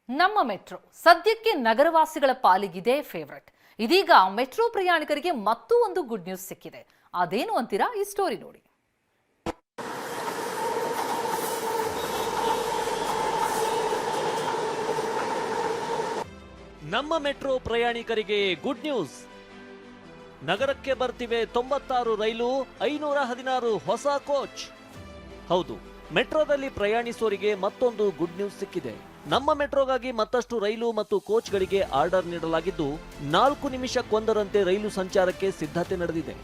ನಮ್ಮ ಮೆಟ್ರೋ ಸದ್ಯಕ್ಕೆ ನಗರವಾಸಿಗಳ ಪಾಲಿಗಿದೆ ಫೇವರೇಟ್. ಇದೀಗ ಮೆಟ್ರೋ ಪ್ರಯಾಣಿಕರಿಗೆ ಮತ್ತೂ ಒಂದು ಗುಡ್ ನ್ಯೂಸ್ ಸಿಕ್ಕಿದೆ. ಅದೇನು ಅಂತೀರಾ? ಈ ಸ್ಟೋರಿ ನೋಡಿ. ನಮ್ಮ ಮೆಟ್ರೋ ಪ್ರಯಾಣಿಕರಿಗೆ ಗುಡ್ ನ್ಯೂಸ್. ನಗರಕ್ಕೆ ಬರ್ತಿವೆ 96 ರೈಲು, 516 ಹೊಸ ಕೋಚ್. ಹೌದು, ಮೆಟ್ರೋದಲ್ಲಿ ಪ್ರಯಾಣಿಸೋರಿಗೆ ಮತ್ತೊಂದು ಗುಡ್ ನ್ಯೂಸ್ ಸಿಕ್ಕಿದೆ. ನಮ್ಮ ಮೆಟ್ರೋಗಾಗಿ ಮತ್ತಷ್ಟು ರೈಲು ಮತ್ತು ಕೋಚ್ಗಳಿಗೆ ಆರ್ಡರ್ ನೀಡಲಾಗಿದ್ದು 4 ನಿಮಿಷಕ್ಕೊಂದರಂತೆ ರೈಲು ಸಂಚಾರಕ್ಕೆ ಸಿದ್ಧತೆ ನಡೆದಿದೆ.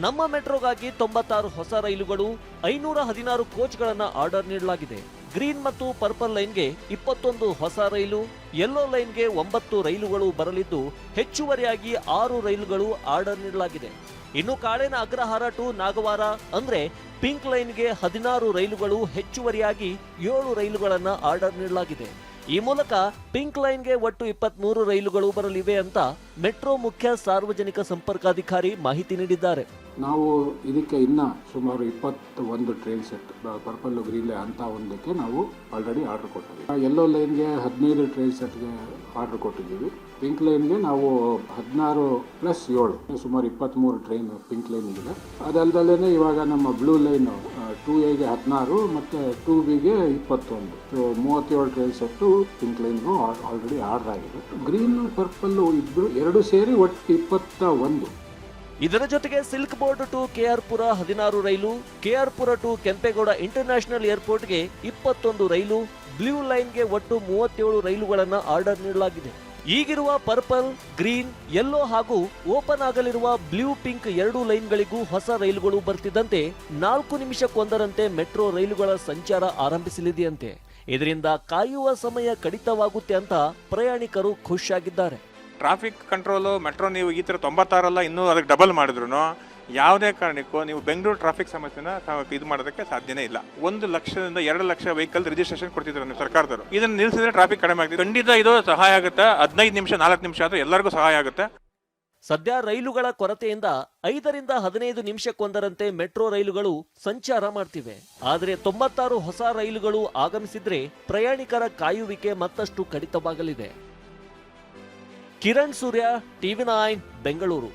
ನಮ್ಮ ಮೆಟ್ರೋಗಾಗಿ 96 ಹೊಸ ರೈಲುಗಳು, 516 ಕೋಚ್ಗಳನ್ನು ಆರ್ಡರ್ ನೀಡಲಾಗಿದೆ. ಗ್ರೀನ್ ಮತ್ತು ಪರ್ಪಲ್ ಲೈನ್ಗೆ 21 ಹೊಸ ರೈಲು, ಯೆಲ್ಲೋ ಲೈನ್ಗೆ 9 ರೈಲುಗಳು ಬರಲಿದ್ದು ಹೆಚ್ಚುವರಿಯಾಗಿ 6 ರೈಲುಗಳು ಆರ್ಡರ್ ನೀಡಲಾಗಿದೆ. ಇನ್ನು ಕಾಳಿನ ಅಗ್ರಹಾರ ಟು ನಾಗವಾರ ಅಂದ್ರೆ ಪಿಂಕ್ ಲೈನ್ಗೆ 16 ರೈಲುಗಳು, ಹೆಚ್ಚುವರಿಯಾಗಿ 7 ರೈಲುಗಳನ್ನು ಆರ್ಡರ್ ನೀಡಲಾಗಿದೆ. ಈ ಮೂಲಕ ಪಿಂಕ್ ಲೈನ್ಗೆ ಒಟ್ಟು 23 ರೈಲುಗಳು ಬರಲಿವೆ ಅಂತ ಮೆಟ್ರೋ ಮುಖ್ಯ ಸಾರ್ವಜನಿಕ ಸಂಪರ್ಕಾಧಿಕಾರಿ ಮಾಹಿತಿ ನೀಡಿದ್ದಾರೆ. ನಾವು ಇದಕ್ಕೆ ಇನ್ನ ಸುಮಾರು 21 ಟ್ರೈನ್ ಸೆಟ್ ಪರ್ಪಲ್ ಗ್ರೀನ್ ಅಂತ ಒಂದಕ್ಕೆ ನಾವು ಆಲ್ರೆಡಿ ಆರ್ಡರ್ ಕೊಟ್ಟಿದ್ದೀವಿ. ಯೆಲ್ಲೋ ಲೈನ್ಗೆ 15 ಟ್ರೈನ್ ಸೆಟ್ಗೆ ಆರ್ಡರ್ ಕೊಟ್ಟಿದ್ದೀವಿ. ಪಿಂಕ್ ಲೈನ್ಗೆ ನಾವು 16 + 7 ಸುಮಾರು 23 ಟ್ರೈನ್ ಪಿಂಕ್ ಲೈನ್ ಇದೆ. ಅದಲ್ದಲ್ಲೇ ಇವಾಗ ನಮ್ಮ ಬ್ಲೂ ಲೈನ್ 2A ಗೆ 16 ಮತ್ತು 2B ಗೆ 21, 37 ಟ್ರೈನ್ ಸೆಟ್ಟು ಪಿಂಕ್ ಲೈನ್ಗೂ ಆಲ್ರೆಡಿ ಆರ್ಡರ್ ಆಗಿದೆ. ಗ್ರೀನ್ ಪರ್ಪಲ್ ಎರಡು ಸೇರಿ ಒಟ್ಟು 21. ಇದರ ಜೊತೆಗೆ silk board to KR Pura 16 ರೈಲು, ಕೆಆರ್ ಪುರ ಟು ಕೆಂಪೇಗೌಡ ಇಂಟರ್ನ್ಯಾಷನಲ್ ಏರ್ಪೋರ್ಟ್ಗೆ 21 ರೈಲು, ಬ್ಲೂ ಲೈನ್ಗೆ ಒಟ್ಟು 37 ರೈಲುಗಳನ್ನು ಆರ್ಡರ್ ನೀಡಲಾಗಿದೆ. ಈಗಿರುವ ಪರ್ಪಲ್, ಗ್ರೀನ್, ಯೆಲ್ಲೋ ಹಾಗೂ ಓಪನ್ ಆಗಲಿರುವ ಬ್ಲೂ ಪಿಂಕ್ 2 ಲೈನ್ಗಳಿಗೂ ಹೊಸ ರೈಲುಗಳು ಬರ್ತಿದ್ದಂತೆ 4 ನಿಮಿಷಕ್ಕೊಂದರಂತೆ ಮೆಟ್ರೋ ರೈಲುಗಳ ಸಂಚಾರ ಆರಂಭಿಸಲಿದೆಯಂತೆ. ಇದರಿಂದ ಕಾಯುವ ಸಮಯ ಕಡಿತವಾಗುತ್ತೆ ಅಂತ ಪ್ರಯಾಣಿಕರು ಖುಷಿಯಾಗಿದ್ದಾರೆ. ಟ್ರಾಫಿಕ್ ಕಂಟ್ರೋಲು ಮೆಟ್ರೋ ನೀವು ಈ ಥರ 96 ಅಲ್ಲ ಇನ್ನೂ ಅದಕ್ಕೆ ಡಬಲ್ ಮಾಡಿದ್ರು ಯಾವುದೇ ಕಾರಣಕ್ಕೂ ನೀವು ಬೆಂಗಳೂರು ಟ್ರಾಫಿಕ್ ಸಮಸ್ಯೆನ ಇದು ಮಾಡೋದಕ್ಕೆ ಸಾಧ್ಯನೇ ಇಲ್ಲ. 1 ಲಕ್ಷದಿಂದ 2 ಲಕ್ಷ ವೆಹಿಕಲ್ ರಿಜಿಸ್ಟ್ರೇಷನ್ ಕೊಡ್ತಿದ್ರು ನೀವು ಸರ್ಕಾರದವರು. ಇದನ್ನು ನಿಲ್ಲಿಸಿದ್ರೆ ಟ್ರಾಫಿಕ್ ಕಡಿಮೆ ಆಗ್ತದೆ. ಖಂಡಿತ ಇದು ಸಹಾಯ ಆಗುತ್ತೆ. 15 ನಿಮಿಷ 4 ನಿಮಿಷ ಆದರೂ ಎಲ್ಲರಿಗೂ ಸಹಾಯ ಆಗುತ್ತೆ. ಸದ್ಯ ರೈಲುಗಳ ಕೊರತೆಯಿಂದ 5 ರಿಂದ 15 ನಿಮಿಷಕ್ಕೊಂದರಂತೆ ಮೆಟ್ರೋ ರೈಲುಗಳು ಸಂಚಾರ ಮಾಡ್ತಿವೆ. ಆದರೆ 96 ಹೊಸ ರೈಲುಗಳು ಆಗಮಿಸಿದ್ರೆ ಪ್ರಯಾಣಿಕರ ಕಾಯುವಿಕೆ ಮತ್ತಷ್ಟು ಕಡಿತವಾಗಲಿದೆ. ಕಿರಣ್ ಸೂರ್ಯ, TV9 ಬೆಂಗಳೂರು.